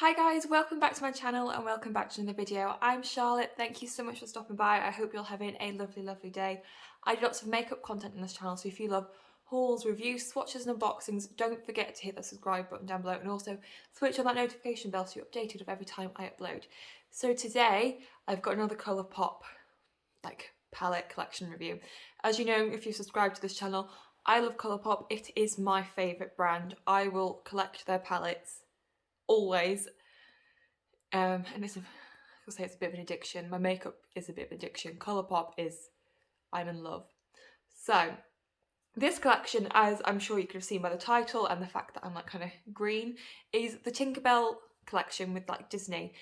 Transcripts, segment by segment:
Hi guys, welcome back to my channel and welcome back to another video. I'm Charlotte, thank you so much for stopping by. I hope you're having a lovely day. I do lots of makeup content on this channel, so if you love hauls, reviews, swatches and unboxings, don't forget to hit that subscribe button down below and also switch on that notification bell so you're updated of every time I upload. So today I've got another Colourpop palette collection review. As you know, if you subscribe to this channel, I love Colourpop. It is my favourite brand. I will collect their palettes always. And I'll say it's a bit of an addiction. My makeup is a bit of an addiction. Colourpop is, I'm in love. So this collection, as I'm sure you could have seen by the title and the fact that I'm like kind of green, is the Tinkerbell collection with like Disney.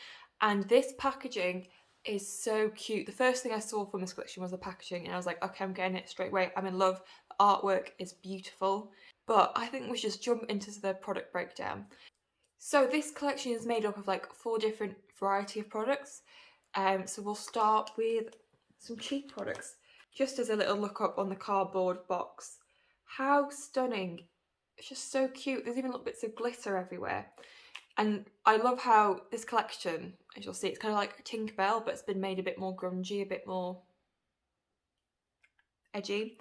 And this packaging is so cute. The first thing I saw from this collection was the packaging and I was like, okay, I'm getting it straight away. I'm in love. The artwork is beautiful. But I think we should just jump into the product breakdown. So this collection is made up of like 4 different variety of products. So we'll start with some cheap products. Just as a little look up on the cardboard box. How stunning. It's just so cute. There's even little bits of glitter everywhere. And I love how this collection, as you'll see, it's kind of like Tinkerbell, but it's been made a bit more grungy, a bit more edgy.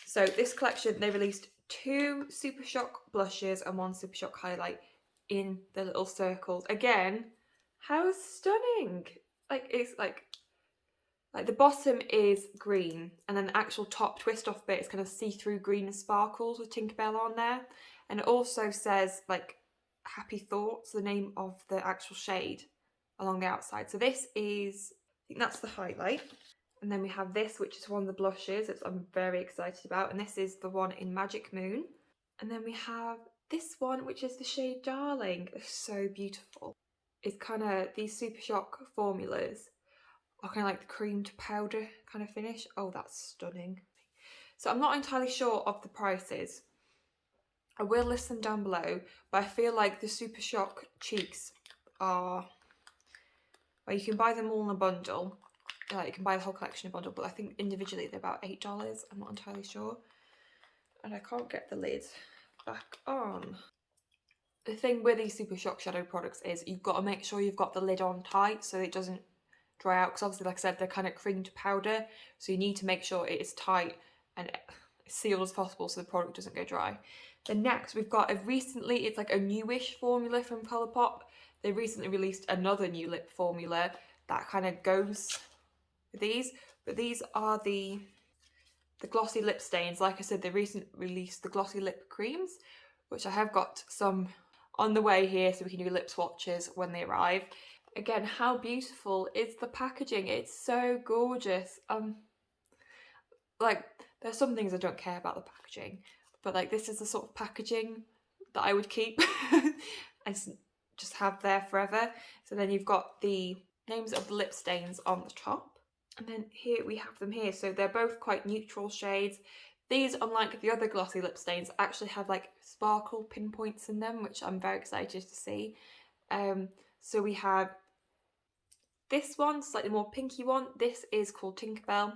So this collection, they released 2 Super Shock blushes and 1 Super Shock highlight in the little circles. Again, how stunning! It's like the bottom is green and then the actual top twist off bit is kind of see-through green and sparkles with Tinkerbell on there. And it also says like Happy Thoughts, the name of the actual shade along the outside. So this is, I think that's the highlight. And then we have this, which is one of the blushes, which I'm very excited about. And this is the one in Magic Moon. And then we have this one, which is the shade Darling. It's so beautiful. It's kind of, these Super Shock formulas are kind of like the cream to powder kind of finish. Oh, that's stunning. So I'm not entirely sure of the prices. I will list them down below, but I feel like the Super Shock cheeks are, well, you can buy them all in a bundle. Like you can buy the whole collection in a bundle, but I think individually they're about $8. I'm not entirely sure. And I can't get the lid back on. The thing with these Super Shock shadow products is you've got to make sure you've got the lid on tight so it doesn't dry out, because obviously, like I said, they're kind of cream to powder, so you need to make sure it is tight and sealed as possible so the product doesn't go dry. Then next we've got it's like a newish formula from Colourpop. They recently released another new lip formula that kind of goes with these, but these are the glossy lip stains. Like I said, they recently released the glossy lip creams, which I have got some on the way here so we can do lip swatches when they arrive. Again, how beautiful is the packaging? It's so gorgeous. Like, there's some things I don't care about the packaging, but like this is the sort of packaging that I would keep and just have there forever. So then you've got the names of the lip stains on the top. And then here we have them here. So they're both quite neutral shades. These, unlike the other glossy lip stains, actually have like sparkle pinpoints in them, which I'm very excited to see. So we have this one, slightly more pinky one. This is called Tinkerbell.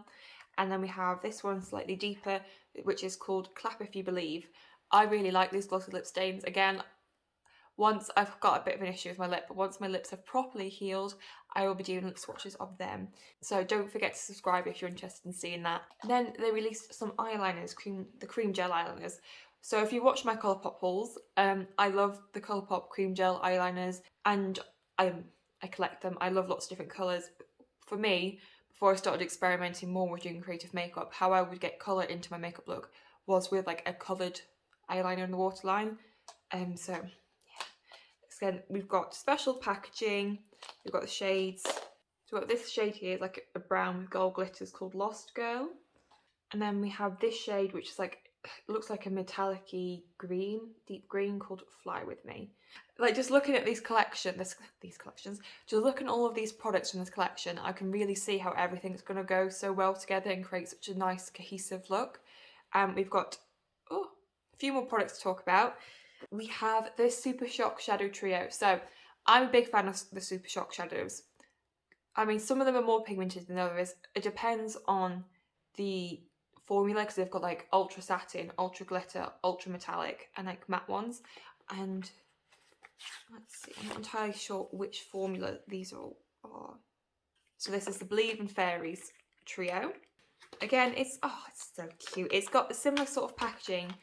And then we have this one slightly deeper, which is called Clap If You Believe. I really like these glossy lip stains. Again, once I've got a bit of an issue with my lip, but once my lips have properly healed, I will be doing lip swatches of them. So don't forget to subscribe if you're interested in seeing that. And then they released some eyeliners, the cream gel eyeliners. So if you watch my Colourpop hauls, I love the Colourpop cream gel eyeliners and I collect them. I love lots of different colours. For me, before I started experimenting more with doing creative makeup, how I would get colour into my makeup look was with like a coloured eyeliner in the waterline. So yeah. Again, we've got special packaging, we've got the shades. So we've got this shade here, like a brown with gold glitters called Lost Girl. And then we have this shade, which is like, it looks like a metallic-y green, deep green, called Fly With Me. Like, just looking at these collections, just looking at all of these products from this collection, I can really see how everything's going to go so well together and create such a nice cohesive look. We've got a few more products to talk about. We have this Super Shock Shadow Trio. So I'm a big fan of the Super Shock shadows. I mean, some of them are more pigmented than others. It depends on the formula, because they've got like ultra satin, ultra glitter, ultra metallic, and like matte ones. And Let's see, I'm not entirely sure which formula these all are. So this is the Believe in Fairies trio. Again, it's so cute. It's got a similar sort of packaging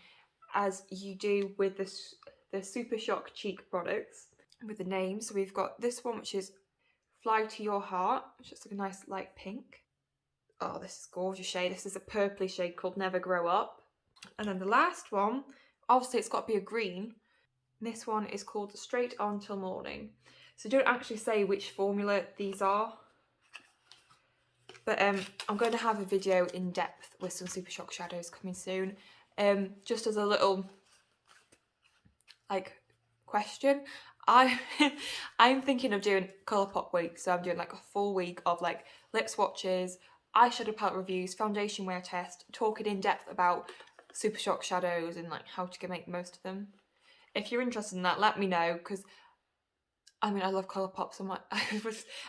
as you do with the Super Shock cheek products with the names. So we've got this one, which is Fly to Your Heart, which is like a nice light pink. Oh, this is a gorgeous shade. This is a purpley shade called Never Grow Up. And then the last one, obviously it's got to be a green. This one is called Straight On Till Morning. So don't actually say which formula these are. But I'm going to have a video in depth with some Super Shock shadows coming soon. Just as a little question, I'm thinking of doing Colourpop week, so I'm doing like a full week of like lip swatches, eyeshadow palette reviews, foundation wear test, talking in depth about Super Shock shadows and like how to make the most of them. If you're interested in that, let me know, because I mean I love Colourpop so much,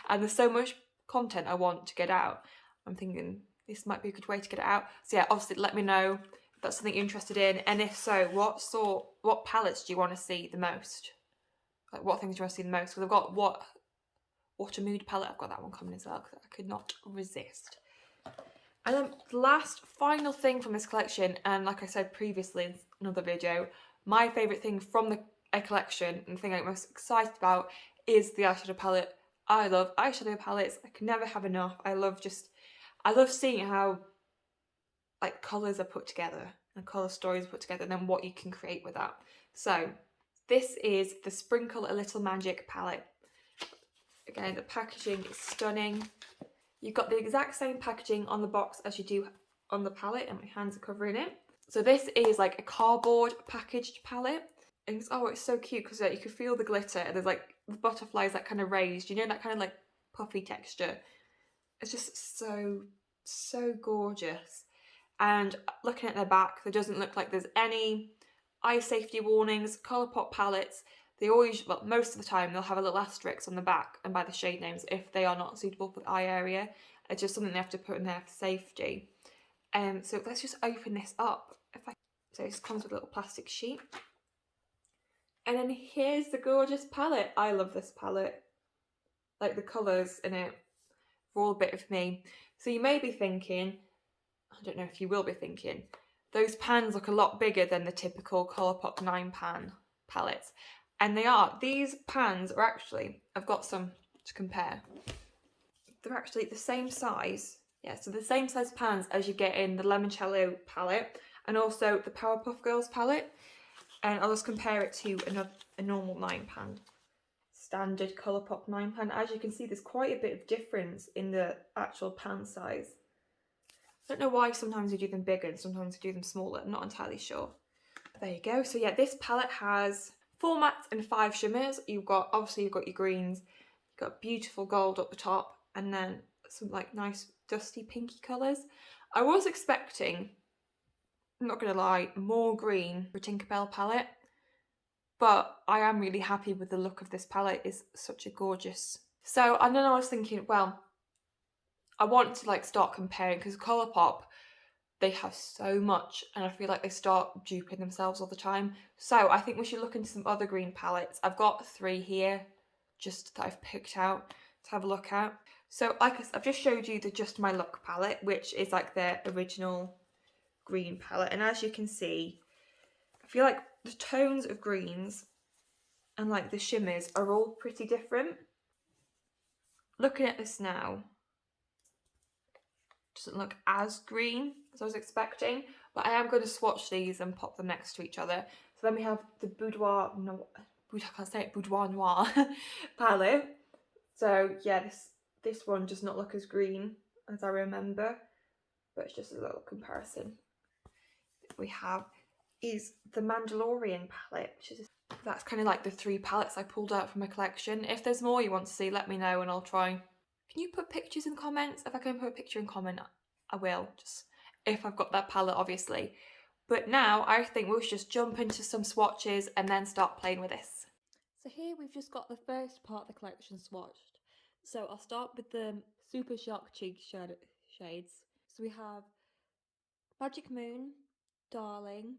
and there's so much content I want to get out. I'm thinking this might be a good way to get it out. So yeah, obviously let me know if that's something you're interested in, and if so, what palettes do you want to see the most? Like what things do you want to see the most? Because I've got Water Mood palette, I've got that one coming as well, because I could not resist. And then the last final thing from this collection, and like I said previously in another video, my favourite thing from a collection and the thing I'm most excited about is the eyeshadow palette. I love eyeshadow palettes. I can never have enough. I love seeing how like colours are put together and colour stories are put together, and then what you can create with that. So this is the Sprinkle a Little Magic palette. Again, the packaging is stunning. You've got the exact same packaging on the box as you do on the palette, and my hands are covering it. So this is like a cardboard packaged palette. And it's so cute because you can feel the glitter, and there's like the butterflies that kind of raised, you know, that kind of like puffy texture. It's just so gorgeous. And looking at their back, there doesn't look like there's any eye safety warnings. Colourpop palettes, they always, well, most of the time they'll have a little asterisk on the back and by the shade names if they are not suitable for the eye area. It's just something they have to put in there for safety. So let's just open this up. So this comes with a little plastic sheet. And then here's the gorgeous palette. I love this palette. Like the colours in it are all a bit of me. So you may be thinking, I don't know if you will be thinking, those pans look a lot bigger than the typical Colourpop 9-pan palettes. And they are. These pans are actually, I've got some to compare. They're actually the same size. Yeah, so the same size pans as you get in the Limoncello palette and also the Powerpuff Girls palette. And I'll just compare it to a normal 9-pan. Standard Colourpop 9-pan. As you can see, there's quite a bit of difference in the actual pan size. I don't know why sometimes we do them bigger and sometimes we do them smaller. I'm not entirely sure. There you go. So yeah, this palette has 4 mattes and 5 shimmers. Obviously you've got your greens, you've got beautiful gold up the top, and then some like nice dusty pinky colours. I was expecting, I'm not gonna lie, more green for Tinkerbell palette, but I am really happy with the look of this palette. It's such a gorgeous. So and then I was thinking, well, I want to like start comparing, because Colourpop, they have so much and I feel like they start duping themselves all the time. So I think we should look into some other green palettes. I've got 3 here just that I've picked out to have a look at. So like I've just showed you the Just My Look palette, which is like their original green palette. And as you can see, I feel like the tones of greens and like the shimmers are all pretty different. Looking at this now, doesn't look as green as I was expecting, but I am going to swatch these and pop them next to each other. So then we have the Boudoir Noir palette. So yeah, this one does not look as green as I remember, but it's just a little comparison. We have is the Mandalorian palette, which is that's kind of like the 3 palettes I pulled out from my collection. If there's more you want to see, let me know and I'll try. Can you put pictures in comments? If I can put a picture in comment, I will, just if I've got that palette, obviously. But now I think we'll just jump into some swatches and then start playing with this. So here we've just got the first part of the collection swatched. So I'll start with the Super Shock cheek shades. So we have Magic Moon, Darling,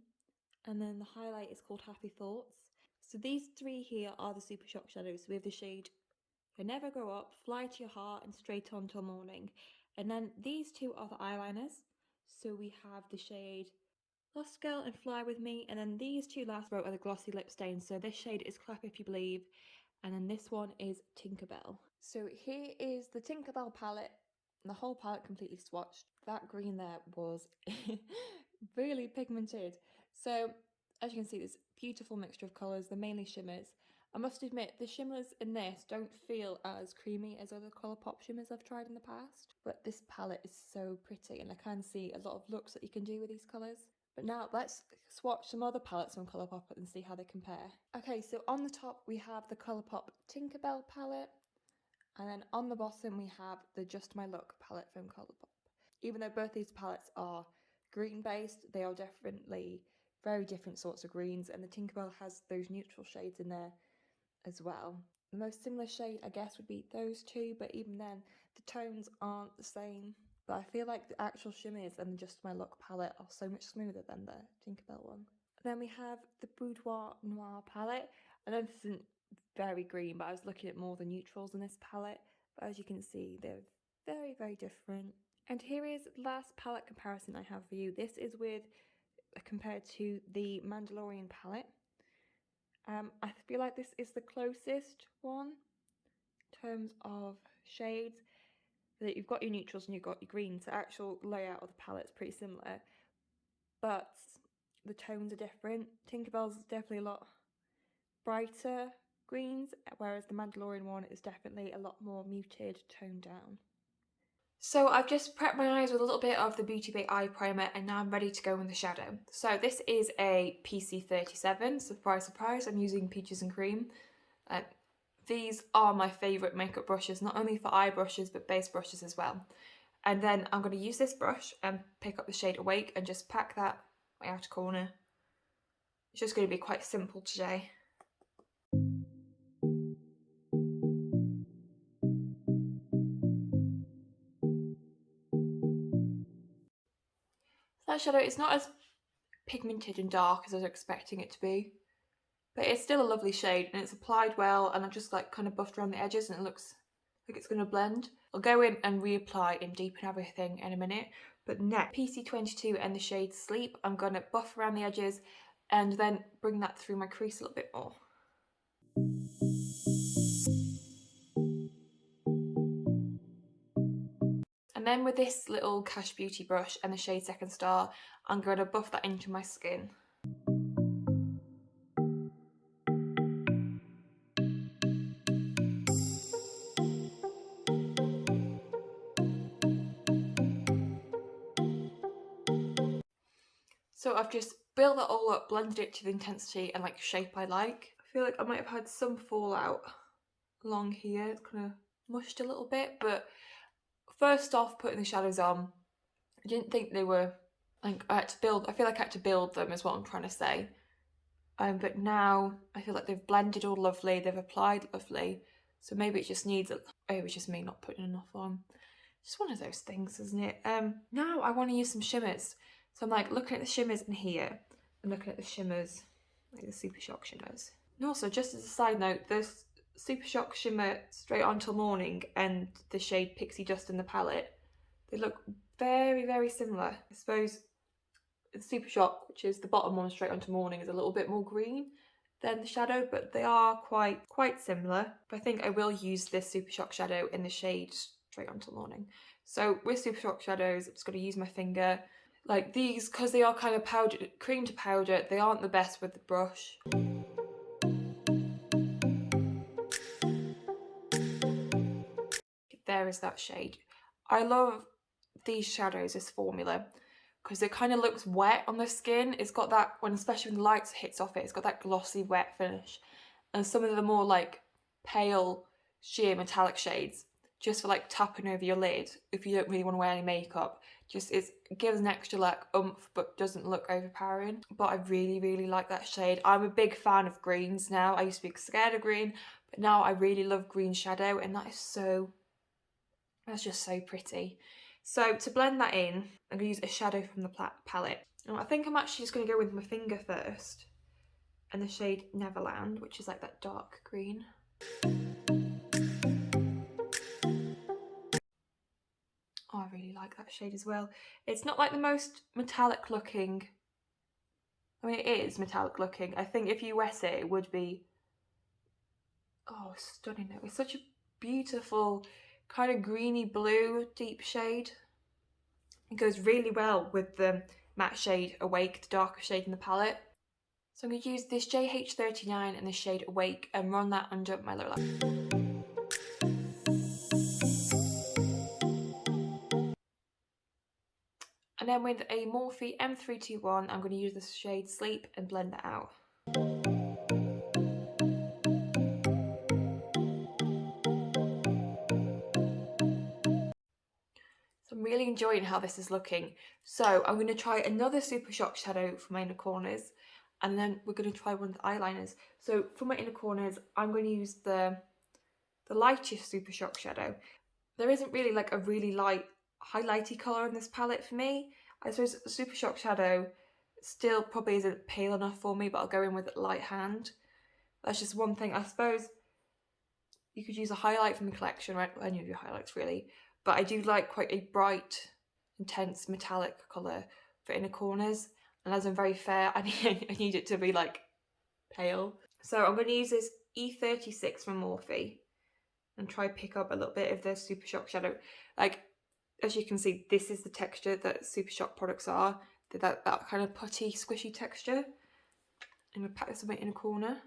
and then the highlight is called Happy Thoughts. So these three here are the Super Shock shadows. So we have the shade Never Grow Up, Fly to Your Heart, and Straight On Till Morning. And then these two are the eyeliners. So we have the shade Lost Girl and Fly With Me, and then these two last row are the glossy lip stains. So this shade is Clap If You Believe, and then this one is Tinkerbell. So here is the Tinkerbell palette, and the whole palette completely swatched. That green there was really pigmented. So as you can see, this beautiful mixture of colours, they're mainly shimmers. I must admit, the shimmers in this don't feel as creamy as other Colourpop shimmers I've tried in the past, but this palette is so pretty, and I can see a lot of looks that you can do with these colours. But now let's swatch some other palettes from Colourpop and see how they compare. Okay, so on the top we have the Colourpop Tinkerbell palette, and then on the bottom we have the Just My Look palette from Colourpop. Even though both these palettes are green based, they are definitely very different sorts of greens, and the Tinkerbell has those neutral shades in there as well. The most similar shade, I guess, would be those two, but even then, the tones aren't the same. But I feel like the actual shimmers and the Just My Look palette are so much smoother than the Tinkerbell one. Then we have the Boudoir Noir palette. I know this isn't very green, but I was looking at more the neutrals in this palette. But as you can see, they're very, very different. And here is the last palette comparison I have for you. This is with compared to the Mandalorian palette. I feel like this is the closest one in terms of shades. That you've got your neutrals and you've got your greens. The actual layout of the palette is pretty similar, but the tones are different. Tinkerbell's is definitely a lot brighter greens, whereas the Mandalorian one is definitely a lot more muted, toned down. So I've just prepped my eyes with a little bit of the Beauty Bay eye primer, and now I'm ready to go in the shadow. So this is a PC37, surprise surprise, I'm using Peaches and Cream. These are my favourite makeup brushes, not only for eye brushes but base brushes as well. And then I'm going to use this brush and pick up the shade Awake and just pack that my outer corner. It's just going to be quite simple today. That shadow is not as pigmented and dark as I was expecting it to be, but it's still a lovely shade and it's applied well, and I've just like kind of buffed around the edges and it looks like it's going to blend. I'll go in and reapply and deepen everything in a minute, but next, PC22 and the shade Sleep, I'm going to buff around the edges and then bring that through my crease a little bit more. And then with this little Cash Beauty brush and the shade Second Star, I'm going to buff that into my skin. So I've just built that all up, blended it to the intensity and like shape I like. I feel like I might have had some fallout along here. It's kind of mushed a little bit, but first off, putting the shadows on, I didn't think they were like, I feel like I had to build them is what I'm trying to say. But now I feel like they've blended all lovely, they've applied lovely. So maybe it just needs, it was just me not putting enough on. Just one of those things, isn't it? Now I want to use some shimmers. So I'm like looking at the shimmers in here and looking at the shimmers, like the Super Shock shimmers. And also, just as a side note, the Super Shock shimmer Straight On Till Morning and the shade Pixie Dust in the palette, they look very, very similar. I suppose the Super Shock, which is the bottom one Straight On Till Morning, is a little bit more green than the shadow, but they are quite similar. But I think I will use this Super Shock shadow in the shade Straight On Till Morning. So with Super Shock shadows, I'm just going to use my finger. Like these, because they are kind of powdered, cream to powder, they aren't the best with the brush. There is that shade. I love these shadows, this formula, because it kind of looks wet on the skin. It's got that, especially when the light hits off it, it's got that glossy wet finish. And some of the more like pale sheer metallic shades, just for like tapping over your lid if you don't really want to wear any makeup, just it gives an extra like oomph but doesn't look overpowering. But I really, really like that shade. I'm a big fan of greens now. I used to be scared of green, but now I really love green shadow, and that's just so pretty. So to blend that in, I'm going to use a shadow from the palette. And I think I'm actually just going to go with my finger first and the shade Neverland, which is like that dark green. Oh, I really like that shade as well. It's not like the most metallic looking. I mean, it is metallic looking. I think if you wet it, it would be, oh, stunning. It's such a beautiful kind of greeny blue deep shade. It goes really well with the matte shade Awake, the darker shade in the palette. So I'm going to use this JH39 and the shade Awake and run that under my lower lash. And then with a Morphe M321, I'm going to use the shade Sleep and blend that out. So I'm really enjoying how this is looking. So I'm going to try another Super Shock shadow for my inner corners, and then we're going to try one of the eyeliners. So for my inner corners, I'm going to use the lightest Super Shock shadow. There isn't really like a really light highlighty colour in this palette for me. I suppose Super Shock shadow still probably isn't pale enough for me, but I'll go in with light hand. That's just one thing. I suppose you could use a highlight from the collection, right? Any of your highlights really. But I do like quite a bright, intense metallic colour for inner corners. And as I'm very fair, I need it to be like pale. So I'm going to use this E36 from Morphe and try pick up a little bit of the Super Shock shadow. Like, as you can see, this is the texture that Super Shock products are. That kind of putty, squishy texture. I'm going to pack this a bit in a corner.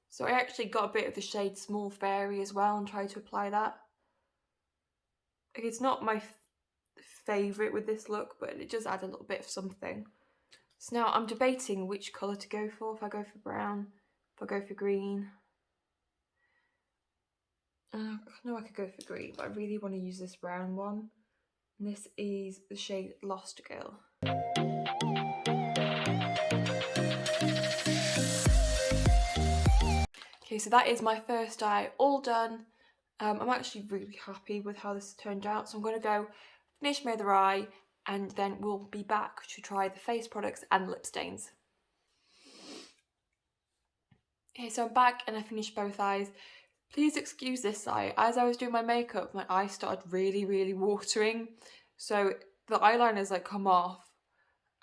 So I actually got a bit of the shade Small Fairy as well and tried to apply that. It's not my favourite with this look, but it does add a little bit of something. So now I'm debating which colour to go for, if I go for brown, if I go for green. I know I could go for green, but I really want to use this brown one. And this is the shade Lost Girl. Okay, so that is my first eye all done. I'm actually really happy with how this turned out. So I'm going to go finish my other eye and then we'll be back to try the face products and lip stains. Okay, so I'm back and I finished both eyes. Please excuse this eye. As I was doing my makeup, my eyes started really watering. So the eyeliners like come off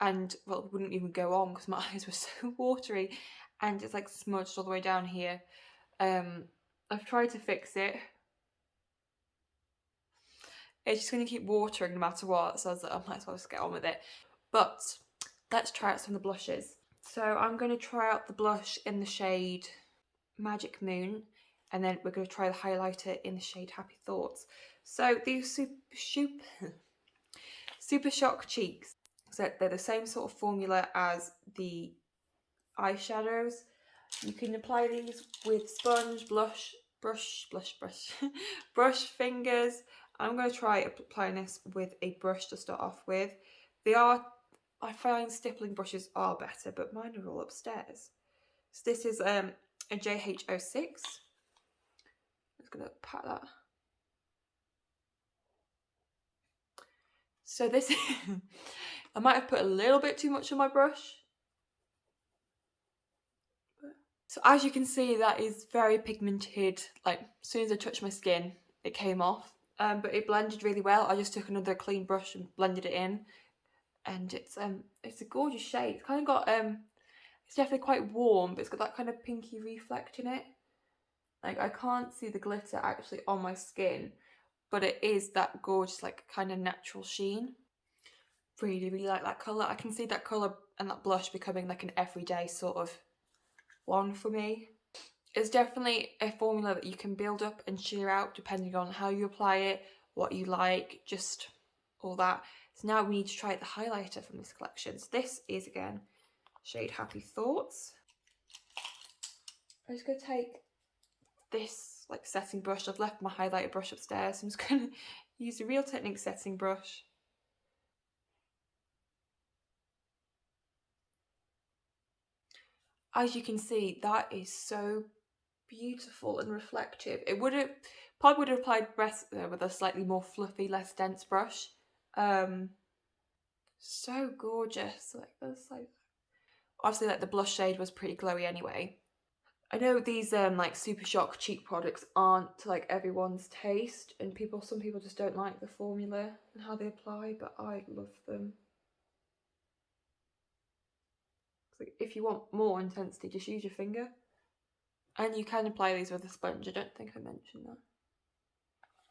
and, well, it wouldn't even go on because my eyes were so watery and it's like smudged all the way down here. I've tried to fix it. It's just going to keep watering no matter what, so I was like, I might as well just get on with it. But let's try out some of the blushes. So I'm going to try out the blush in the shade Magic Moon, and then we're going to try the highlighter in the shade Happy Thoughts. So these Super Shock cheeks, so they're the same sort of formula as the eyeshadows. You can apply these with sponge, brush, fingers. I'm going to try applying this with a brush to start off with. I find stippling brushes are better, but mine are all upstairs. So this is a JH06. I'm just going to pat that. So this, I might have put a little bit too much on my brush. So as you can see, that is very pigmented. Like, as soon as I touched my skin, it came off. But it blended really well. I just took another clean brush and blended it in. And it's a gorgeous shade. It's kind of got, it's definitely quite warm, but it's got that kind of pinky reflect in it. Like, I can't see the glitter actually on my skin, but it is that gorgeous, like, kind of natural sheen. Really like that colour. I can see that colour and that blush becoming like an everyday sort of one for me. It's definitely a formula that you can build up and sheer out depending on how you apply it, what you like, just all that. So now we need to try the highlighter from this collection. So this is, again, shade Happy Thoughts. I'm just going to take this like setting brush. I've left my highlighter brush upstairs, so I'm just going to use the Real Technique setting brush. As you can see, that is so beautiful and reflective. It probably would have applied best with a slightly more fluffy, less dense brush. So gorgeous. Like that's like obviously like the blush shade was pretty glowy anyway. I know these like Super Shock cheek products aren't to like everyone's taste, and some people just don't like the formula and how they apply, but I love them. So if you want more intensity, just use your finger. And you can apply these with a sponge. I don't think I mentioned that.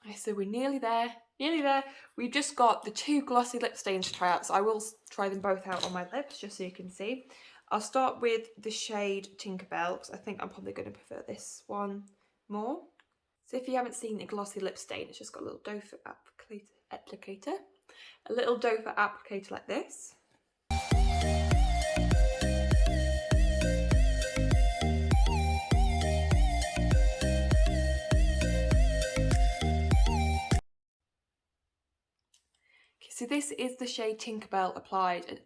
Okay, so we're nearly there. Nearly there. We've just got the 2 glossy lip stains to try out, so I will try them both out on my lips just so you can see. I'll start with the shade Tinkerbell, because I think I'm probably going to prefer this one more. So if you haven't seen a glossy lip stain, it's just got a little doe foot applicator. A little doe foot applicator like this. Okay, so this is the shade Tinkerbell applied, and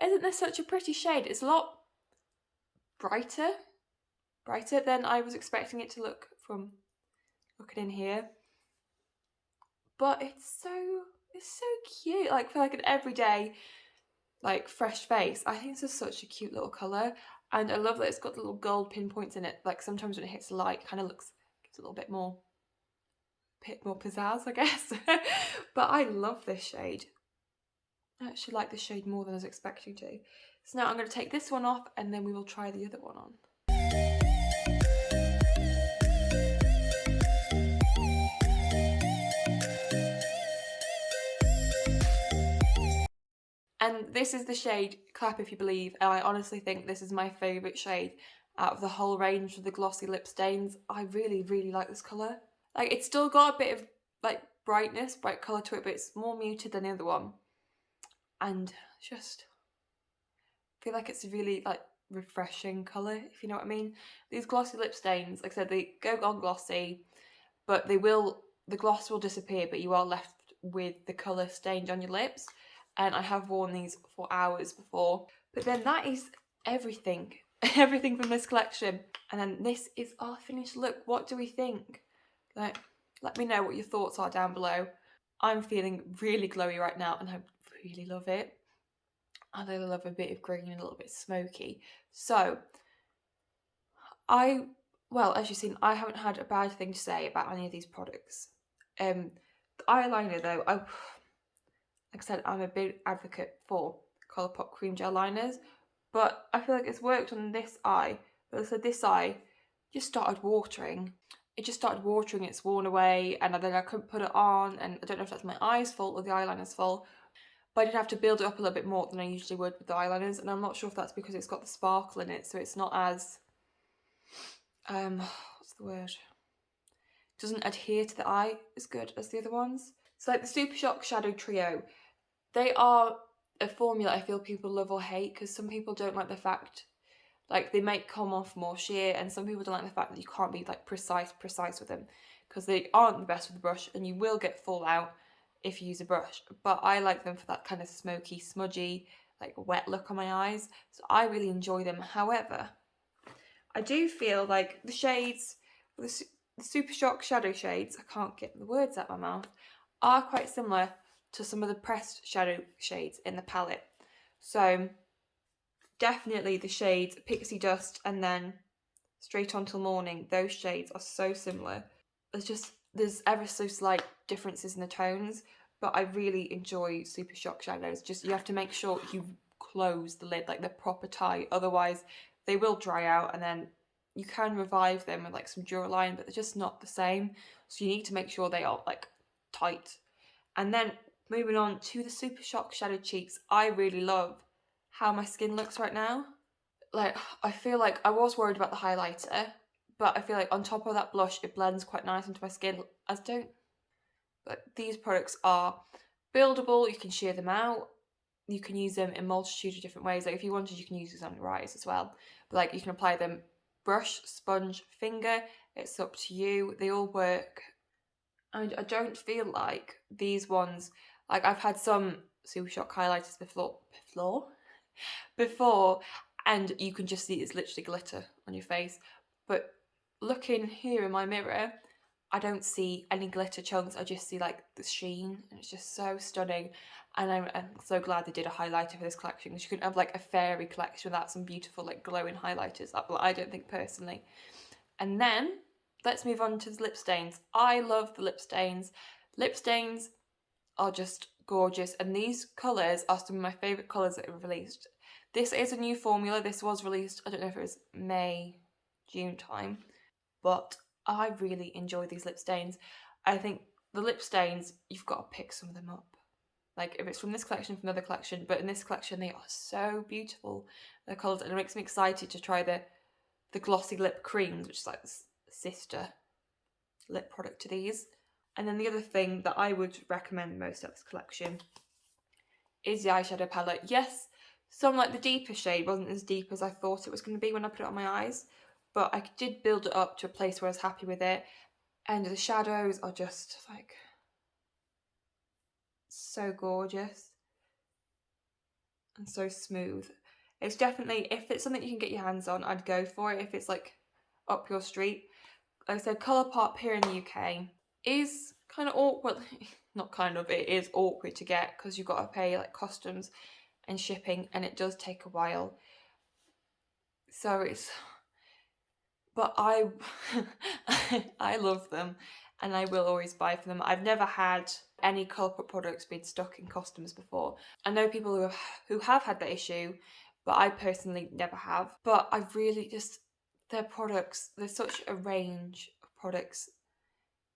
isn't this such a pretty shade? It's a lot brighter than I was expecting it to look from looking in here. But it's so cute. Like for like an everyday, like fresh face, I think this is such a cute little colour, and I love that it's got the little gold pinpoints in it. Like sometimes when it hits the light, it kind of gives a little bit more pizzazz, I guess. But I love this shade. I actually like this shade more than I was expecting to. So now I'm going to take this one off, and then we will try the other one on. And this is the shade Clap If You Believe, and I honestly think this is my favourite shade out of the whole range of the glossy lip stains. I really, really like this colour. Like, it's still got a bit of, like, bright colour to it, but it's more muted than the other one. And just feel like it's a really, like, refreshing colour, if you know what I mean. These glossy lip stains, like I said, they go on glossy, but the gloss will disappear, but you are left with the colour stained on your lips. And I have worn these for hours before. But then that is everything. Everything from this collection. And then this is our finished look. What do we think? Like, let me know what your thoughts are down below. I'm feeling really glowy right now, and I really love it. And I love a bit of green and a little bit smoky. So, well, as you've seen, I haven't had a bad thing to say about any of these products. The eyeliner though, like I said, I'm a big advocate for Colourpop cream gel liners, but I feel like it's worked on this eye, but also this eye just started watering. It just started watering, it's worn away, and then I couldn't put it on, and I don't know if that's my eye's fault or the eyeliner's fault, but I did have to build it up a little bit more than I usually would with the eyeliners, and I'm not sure if that's because it's got the sparkle in it, so it's not as, what's the word? It doesn't adhere to the eye as good as the other ones. So like the Super Shock Shadow Trio, they are a formula I feel people love or hate, because some people don't like the fact, like they might come off more sheer, and some people don't like the fact that you can't be like precise with them, because they aren't the best with the brush, and you will get fallout if you use a brush. But I like them for that kind of smoky, smudgy, like wet look on my eyes, so I really enjoy them. However, I do feel like the shades, the Super Shock shadow shades, I can't get the words out of my mouth, are quite similar to some of the pressed shadow shades in the palette. So definitely the shades Pixie Dust and then Straight On Till Morning, those shades are so similar. There's ever so slight differences in the tones, but I really enjoy Super Shock shadows. Just you have to make sure you close the lid, like they're proper tight, otherwise they will dry out, and then you can revive them with like some Duraline, but they're just not the same. So you need to make sure they are like tight. And then moving on to the Super Shock Shadow Cheeks, I really love how my skin looks right now. Like, I feel like I was worried about the highlighter, but I feel like on top of that blush, it blends quite nice into my skin. But these products are buildable, you can shear them out, you can use them in a multitude of different ways. Like if you wanted, you can use these on your eyes as well. But like you can apply them brush, sponge, finger, it's up to you. They all work. And I don't feel like these ones, like I've had some Super Shock highlighters before, and you can just see it's literally glitter on your face. But looking here in my mirror, I don't see any glitter chunks, I just see like the sheen, and it's just so stunning. And I'm so glad they did a highlighter for this collection, because you couldn't have like a fairy collection without some beautiful like glowing highlighters. Well, I don't think personally. And then let's move on to the lip stains. I love the lip stains. Lip stains are just gorgeous, and these colours are some of my favourite colours that are released. This is a new formula. This was released, I don't know if it was May, June time, but I really enjoy these lip stains. I think the lip stains, you've got to pick some of them up. Like if it's from this collection, from another collection, but in this collection they are so beautiful, the colours, and it makes me excited to try the glossy lip creams, which is like the sister lip product to these. And then the other thing that I would recommend most of this collection is the eyeshadow palette. Yes, some like the deeper shade wasn't as deep as I thought it was going to be when I put it on my eyes, but I did build it up to a place where I was happy with it. And the shadows are just like so gorgeous and so smooth. It's definitely, if it's something you can get your hands on, I'd go for it if it's like up your street. Like I said, Colourpop here in the UK is kind of awkward. Not kind of, it is awkward to get because you've got to pay like customs and shipping, and it does take a while. So it's, but I I love them, and I will always buy from them. I've never had any Colourpop products being stuck in customs before. I know people who have had that issue, but I personally never have. But I really just, their products, there's such a range of products,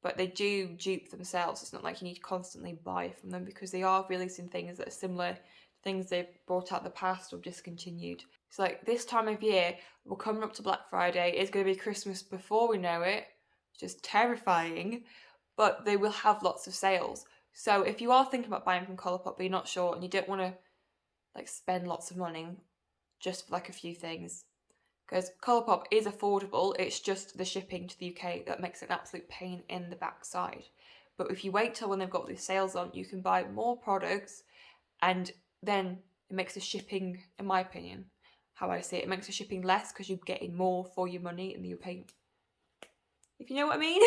but they do dupe themselves. It's not like you need to constantly buy from them, because they are releasing things that are similar to things they've brought out in the past or discontinued. It's like this time of year, we're coming up to Black Friday, it's going to be Christmas before we know it, which is terrifying, but they will have lots of sales. So if you are thinking about buying from Colourpop but you're not sure and you don't want to like spend lots of money just for like a few things, because Colourpop is affordable, it's just the shipping to the UK that makes it an absolute pain in the backside. But if you wait till when they've got these sales on, you can buy more products, and then it makes the shipping, in my opinion, how I see it, it makes the shipping less because you're getting more for your money and you're paying, if you know what I mean.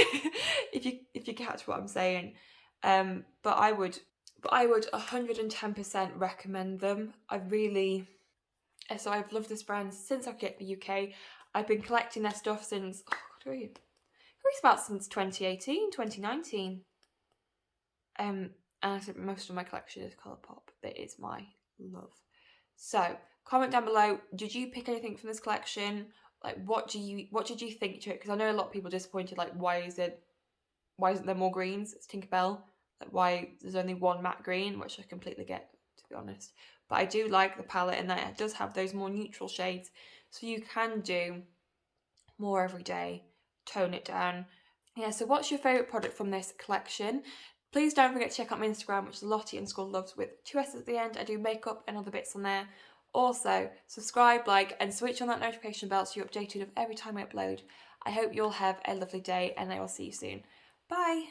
if you catch what I'm saying. But I would 110% recommend them. So I've loved this brand since I get the UK. I've been collecting their stuff since, oh God, who are you? It's about since 2018, 2019. And I think most of my collection is Colourpop. That is my love. So comment down below, did you pick anything from this collection? Like what did you think to it? Because I know a lot of people are disappointed, like why isn't there more greens? It's Tinkerbell. Like why there's only one matte green, which I completely get, to be honest. But I do like the palette, and that it does have those more neutral shades, so you can do more every day, tone it down. Yeah, so what's your favourite product from this collection? Please don't forget to check out my Instagram, which is Lottie_loves with 2 S's at the end. I do makeup and other bits on there. Also, subscribe, like, and switch on that notification bell so you're updated of every time I upload. I hope you all have a lovely day, and I will see you soon. Bye!